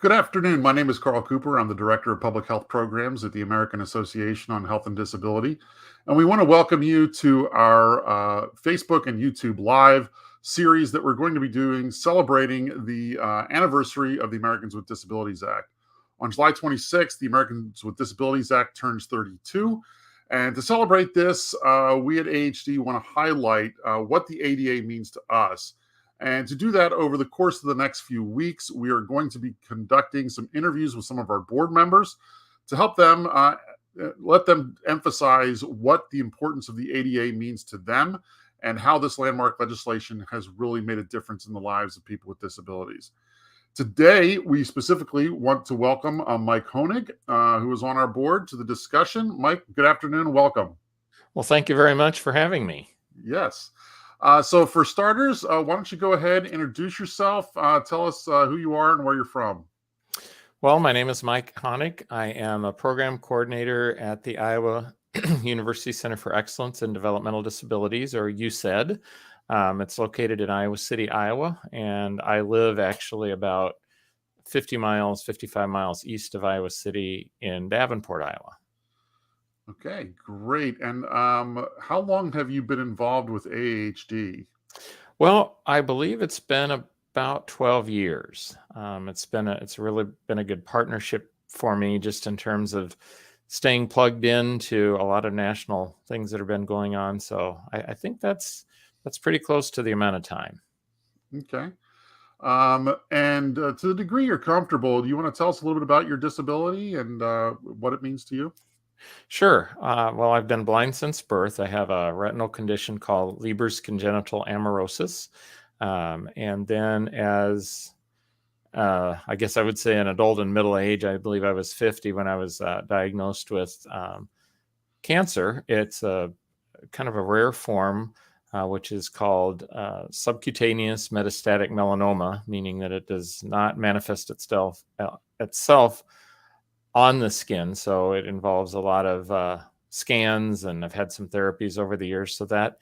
Good afternoon. My name is Karl Cooper. I'm the Director of Public Health Programs at the American Association on Health and Disability. And we want to welcome you to our Facebook and YouTube Live series that we're going to be doing celebrating the anniversary of the Americans with Disabilities Act. On July 26th, the Americans with Disabilities Act turns 32. And to celebrate this, we at AAHD want to highlight what the ADA means to us. And to do that over the course of the next few weeks, we are going to be conducting some interviews with some of our board members to help them, let them emphasize what the importance of the ADA means to them and how this landmark legislation has really made a difference in the lives of people with disabilities. Today, we specifically want to welcome Mike Hoenig, who is on our board, to the discussion. Mike, good afternoon. Welcome. Well, thank you very much for having me. Yes. So for starters, why don't you go ahead, introduce yourself, tell us who you are and where you're from. Well, my name is Mike Hoenig. I am a program coordinator at the Iowa University Center for Excellence in Developmental Disabilities, or UCED. It's located in Iowa City, Iowa, and I live actually about 55 miles east of Iowa City in Davenport, Iowa. Okay, great. And how long have you been involved with AAHD? Well, I believe it's been about 12 years. It's really been a good partnership for me, just in terms of staying plugged into a lot of national things that have been going on. So I think that's pretty close to the amount of time. Okay. And to the degree you're comfortable, do you want to tell us a little bit about your disability and what it means to you? Sure. Well, I've been blind since birth. I have a retinal condition called Leber's congenital amaurosis. And then as, I guess I would say an adult in middle age, I believe I was 50 when I was diagnosed with cancer. It's a kind of a rare form, which is called subcutaneous metastatic melanoma, meaning that it does not manifest itself on the skin. So it involves a lot of scans, and I've had some therapies over the years. So that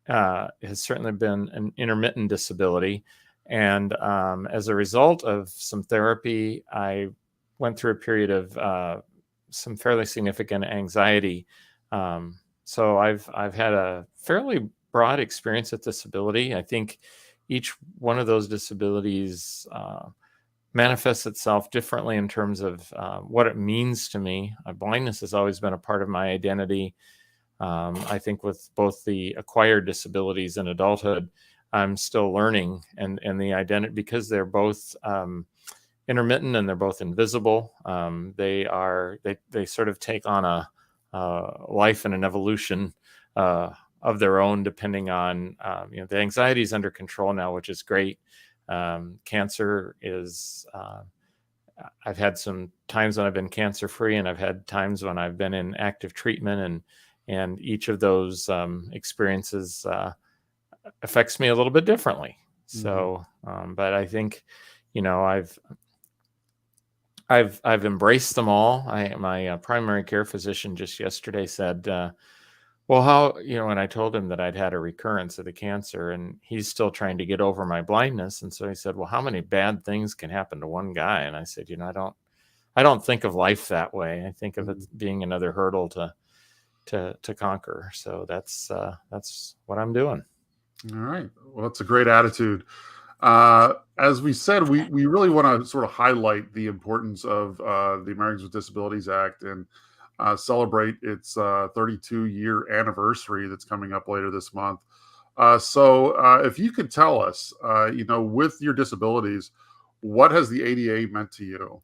has certainly been an intermittent disability. And as a result of some therapy, I went through a period of some fairly significant anxiety. So I've had a fairly broad experience with disability. I think each one of those disabilities manifests itself differently in terms of what it means to me. Blindness has always been a part of my identity. I think with both the acquired disabilities in adulthood, I'm still learning, and the identity, because they're both intermittent and they're both invisible. They sort of take on a life and an evolution of their own, depending on the anxiety is under control now, which is great. Cancer is, I've had some times when I've been cancer free, and I've had times when I've been in active treatment, and each of those experiences affects me a little bit differently. So, but I think, I've embraced them all. My primary care physician just yesterday said, well, how, and I told him that I'd had a recurrence of the cancer, and he's still trying to get over my blindness. And so he said, well, how many bad things can happen to one guy? And I said, I don't think of life that way. I think of it being another hurdle to conquer. So that's what I'm doing. All right. Well, that's a great attitude. As we said, we really want to sort of highlight the importance of the Americans with Disabilities Act and celebrate its 32-year anniversary that's coming up later this month. So if you could tell us, with your disabilities, what has the ADA meant to you?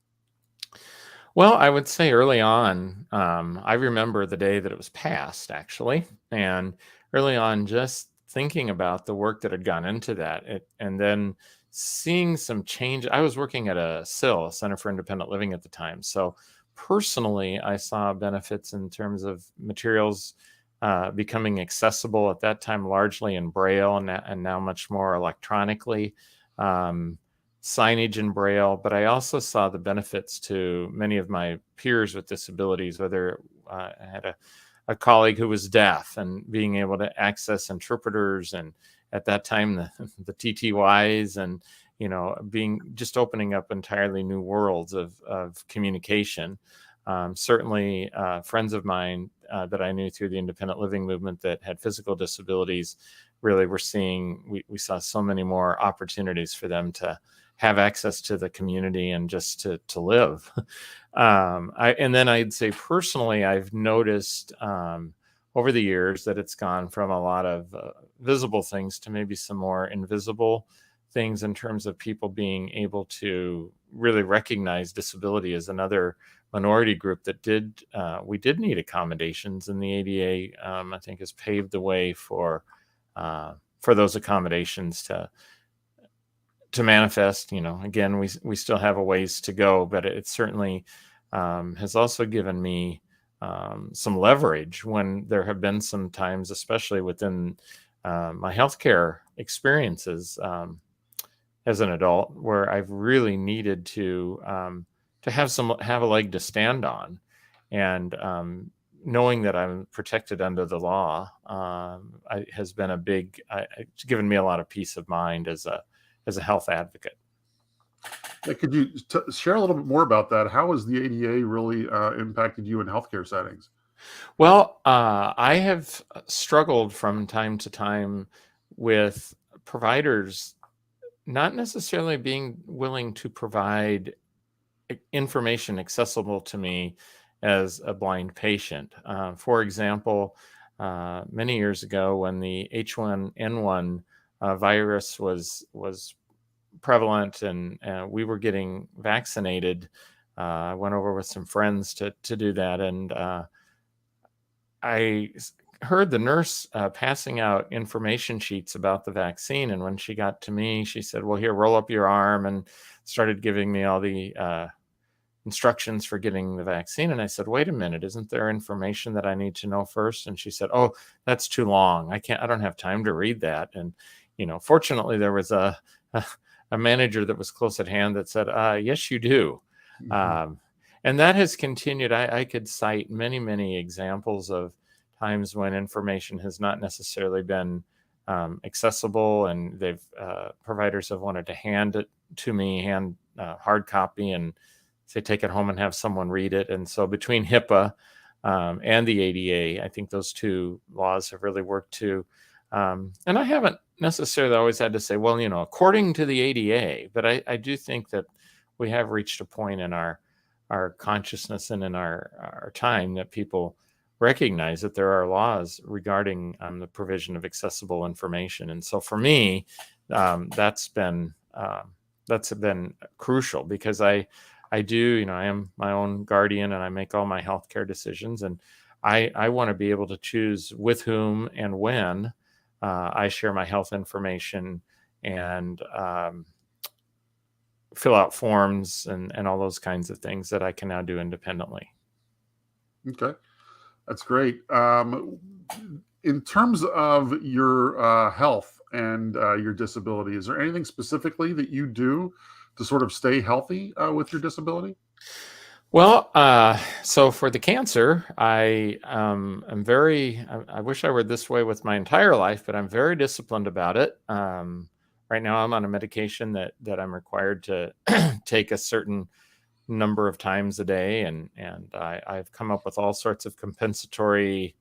Well, I would say early on, I remember the day that it was passed, actually. And early on, just thinking about the work that had gone into that, and then seeing some change. I was working at a Center for Independent Living at the time. So personally, I saw benefits in terms of materials becoming accessible at that time, largely in Braille, and now much more electronically, signage in Braille. But I also saw the benefits to many of my peers with disabilities, whether I had a colleague who was deaf, and being able to access interpreters, and at that time the TTYs, being just opening up entirely new worlds of communication. Certainly, friends of mine that I knew through the independent living movement that had physical disabilities, really we saw so many more opportunities for them to have access to the community and just to live. And then I'd say personally, I've noticed over the years that it's gone from a lot of visible things to maybe some more invisible things in terms of people being able to really recognize disability as another minority group that we did need accommodations, and the ADA I think has paved the way for those accommodations to manifest. Again, we still have a ways to go, but it certainly has also given me some leverage when there have been some times, especially within my healthcare experiences as an adult, where I've really needed to have a leg to stand on, and knowing that I'm protected under the law has been it's given me a lot of peace of mind as a health advocate. Could you share a little bit more about that? How has the ADA really impacted you in healthcare settings? Well, I have struggled from time to time with providers not necessarily being willing to provide information accessible to me as a blind patient. For example, many years ago, when the H1N1 virus was prevalent and we were getting vaccinated, I went over with some friends to do that, and I heard the nurse passing out information sheets about the vaccine. And when she got to me, she said, "Well, here, roll up your arm," and started giving me all the instructions for getting the vaccine. And I said, "Wait a minute, isn't there information that I need to know first?" And she said, "Oh, that's too long. I don't have time to read that." And, fortunately there was a manager that was close at hand that said, "Yes, you do." Mm-hmm. And that has continued. I could cite many, many examples of times when information has not necessarily been accessible, and providers have wanted to hand it to me, hard copy, and say, take it home and have someone read it. And so between HIPAA and the ADA, I think those two laws have really worked too. And I haven't necessarily always had to say, well, according to the ADA, but I do think that we have reached a point in our consciousness and in our time that people recognize that there are laws regarding the provision of accessible information. And so for me, that's been crucial, because I am my own guardian and I make all my healthcare decisions, and I want to be able to choose with whom and when I share my health information and fill out forms and all those kinds of things that I can now do independently. Okay, that's great. In terms of your health and your disability, is there anything specifically that you do to sort of stay healthy with your disability? Well, so for the cancer, I wish I were this way with my entire life, but I'm very disciplined about it. Right now I'm on a medication that I'm required to take a certain number of times a day. And I've come up with all sorts of compensatory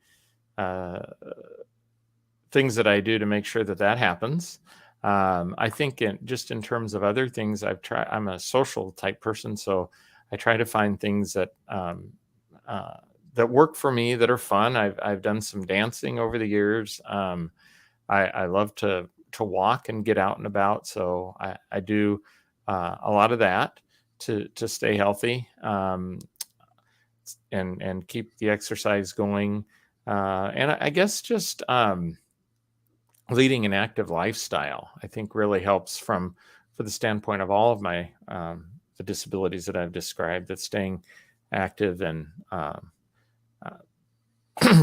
things that I do to make sure that happens. I think just in terms of other things, I'm a social type person, so I try to find things that work for me, that are fun. I've done some dancing over the years. I love to walk and get out and about, so I do a lot of that to stay healthy and keep the exercise going. And I guess just leading an active lifestyle, I think, really helps for the standpoint of all of my the disabilities that I've described, that staying active and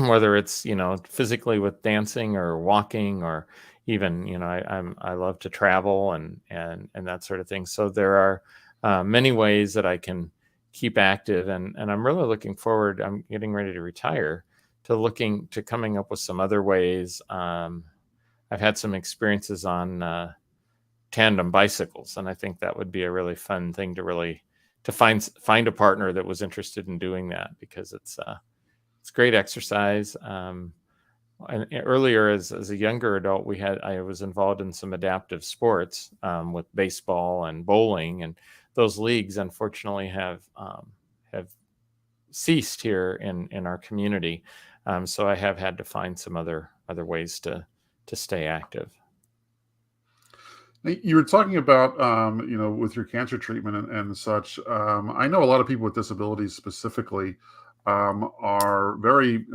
whether it's, physically with dancing or walking, or even, I love to travel and that sort of thing. So there are many ways that I can keep active, and I'm really looking forward. I'm getting ready to retire, to coming up with some other ways. I've had some experiences on tandem bicycles. And I think that would be a really fun thing to find a partner that was interested in doing that, because it's great exercise. And earlier, as a younger adult, I was involved in some adaptive sports with baseball and bowling, and those leagues unfortunately have ceased here in our community. So I have had to find some other ways to stay active. You were talking about, with your cancer treatment and such. I know a lot of people with disabilities specifically are very,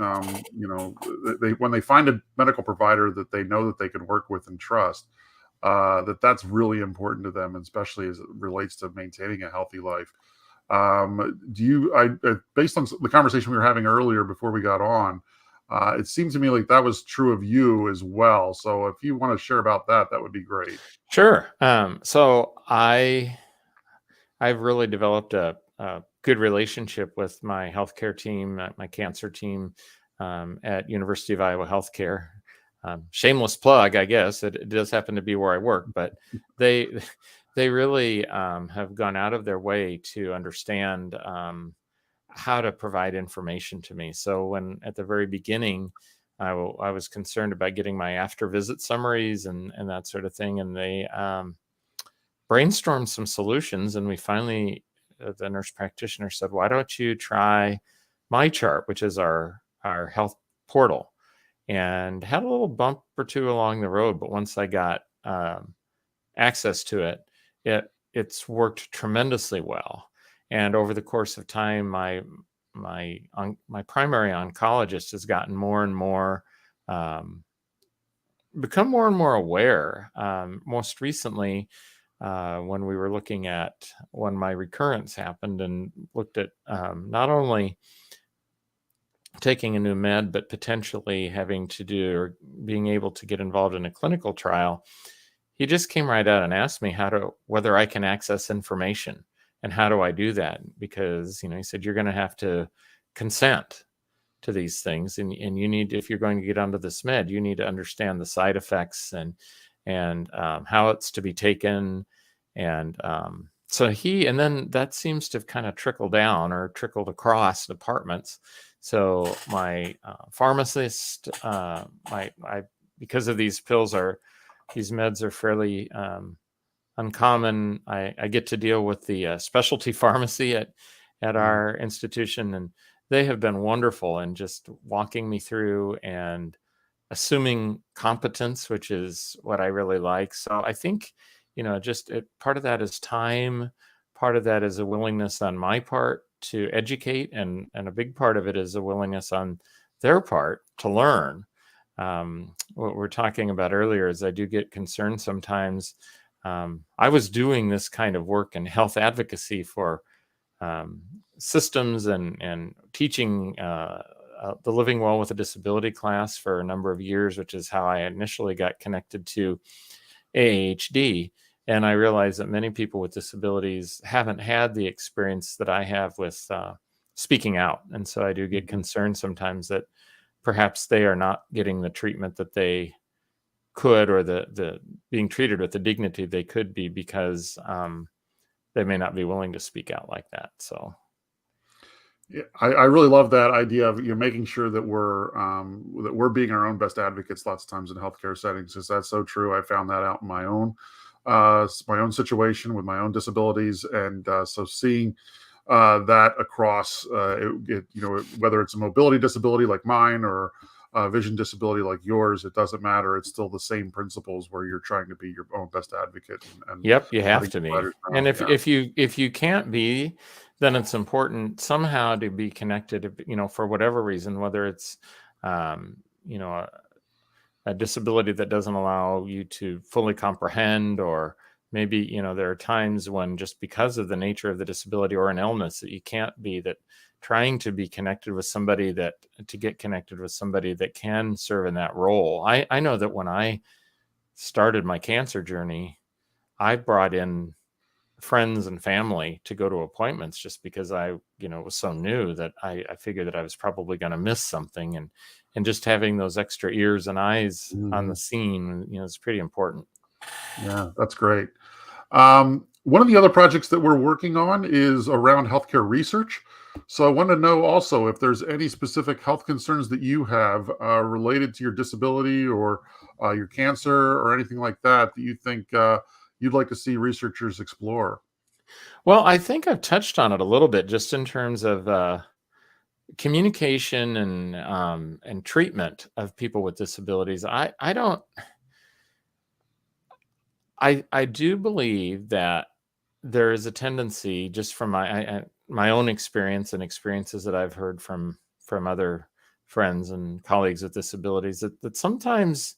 they when they find a medical provider that they know that they can work with and trust, that's really important to them, especially as it relates to maintaining a healthy life. Based on the conversation we were having earlier before we got on, it seemed to me like that was true of you as well. So if you want to share about that, that would be great. Sure. So I've really developed a good relationship with my healthcare team, my cancer team at University of Iowa Healthcare. Shameless plug, I guess. It does happen to be where I work, but they really have gone out of their way to understand how to provide information to me. So when at the very beginning, I was concerned about getting my after visit summaries and that sort of thing, and they brainstormed some solutions, and we finally, the nurse practitioner said, "Why don't you try MyChart, which is our health portal?" And had a little bump or two along the road, but once I got access to it's worked tremendously well. And over the course of time, my primary oncologist has gotten more and more, become more and more aware. Most recently, when we were looking at when my recurrence happened and looked at not only taking a new med, but potentially having to do or being able to get involved in a clinical trial, he just came right out and asked me whether I can access information and how do I do that? Because, he said, you're going to have to consent to these things. And you need, if you're going to get onto this med, you need to understand the side effects and how it's to be taken. And and then that seems to have kind of trickled down or trickled across departments. So my pharmacist, because of these meds are fairly uncommon. I get to deal with the specialty pharmacy at our institution, and they have been wonderful in just walking me through and assuming competence, which is what I really like. So I think, part of that is time, part of that is a willingness on my part to educate, and a big part of it is a willingness on their part to learn. What we're talking about earlier is I do get concerned sometimes. I was doing this kind of work in health advocacy for systems and teaching the Living Well with a Disability class for a number of years, which is how I initially got connected to AAHD. And I realized that many people with disabilities haven't had the experience that I have with speaking out. And so I do get concerned sometimes that perhaps they are not getting the treatment that they could, or the being treated with the dignity they could be, because they may not be willing to speak out like that. So yeah, I really love that idea of making sure that we're being our own best advocates lots of times in healthcare settings, because that's so true. I found that out in my own situation with my own disabilities, and so seeing that across whether it's a mobility disability like mine or a vision disability like yours, it doesn't matter. It's still the same principles where you're trying to be your own best advocate. And yep, you have to be. And if you can't be, then it's important somehow to be connected, for whatever reason, whether it's a disability that doesn't allow you to fully comprehend, or maybe, there are times when, just because of the nature of the disability or an illness, that you can't be, that trying to be connected with somebody to get connected with somebody that can serve in that role. I know that when I started my cancer journey, I brought in friends and family to go to appointments, just because I, it was so new that I figured that I was probably going to miss something, and just having those extra ears and eyes on the scene, is pretty important. Yeah, that's great. One of the other projects that we're working on is around healthcare research. So I want to know also if there's any specific health concerns that you have related to your disability or your cancer or anything like that that you think you'd like to see researchers explore. Well, I think I've touched on it a little bit just in terms of communication and treatment of people with disabilities. I don't I do believe that there is a tendency, just from my own experience and experiences that I've heard from other friends and colleagues with disabilities, that sometimes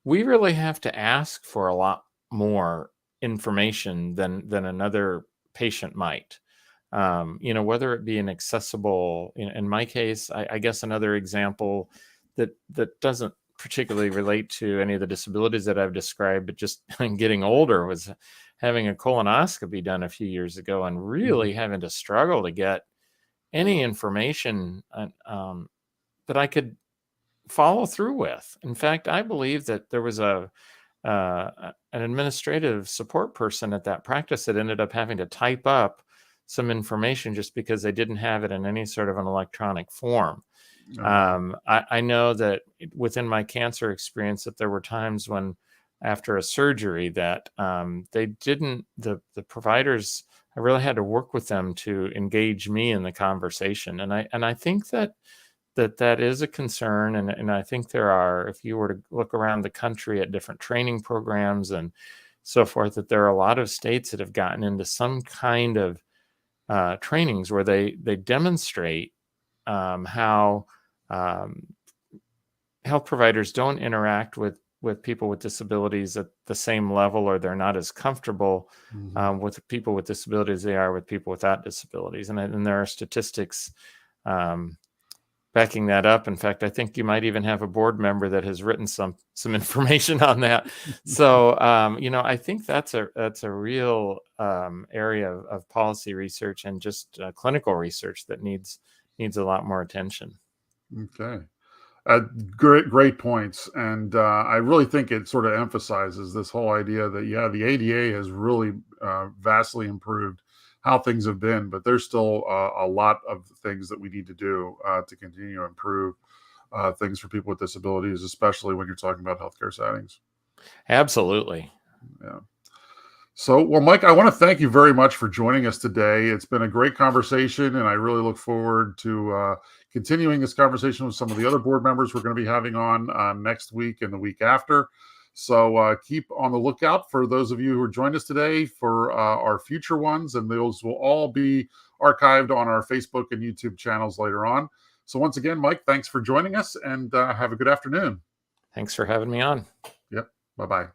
we really have to ask for a lot more information than another patient might. Whether it be an accessible, in my case, I guess another example that doesn't particularly relate to any of the disabilities that I've described, but just getting older, was having a colonoscopy done a few years ago and Mhm. really having to struggle to get any information that I could follow through with. In fact, I believe that there was an administrative support person at that practice that ended up having to type up some information just because they didn't have it in any sort of an electronic form. Okay. I know that within my cancer experience, that there were times when, after a surgery, that they didn't the providers. I really had to work with them to engage me in the conversation, and I think that is a concern, and I think there are, if you were to look around the country at different training programs and so forth, that there are a lot of states that have gotten into some kind of trainings where they demonstrate how um, health providers don't interact with people with disabilities at the same level, or they're not as comfortable Mhm. with people with disabilities they are with people without disabilities, and there are statistics um, backing that up. In fact, I think you might even have a board member that has written some information on that. So, I think that's a real area of policy research and just clinical research that needs a lot more attention. Okay. Uh, great points, and I really think it sort of emphasizes this whole idea that yeah, the ADA has really vastly improved how things have been, but there's still a lot of things that we need to do to continue to improve things for people with disabilities, especially when you're talking about healthcare settings. Absolutely. Yeah. So, well, Mike, I want to thank you very much for joining us today. It's been a great conversation, and I really look forward to continuing this conversation with some of the other board members we're going to be having on next week and the week after. So, keep on the lookout for those of you who joined us today for our future ones, and those will all be archived on our Facebook and YouTube channels later on. So, once again, Mike, thanks for joining us, and have a good afternoon. Thanks for having me on. Yep. Bye bye.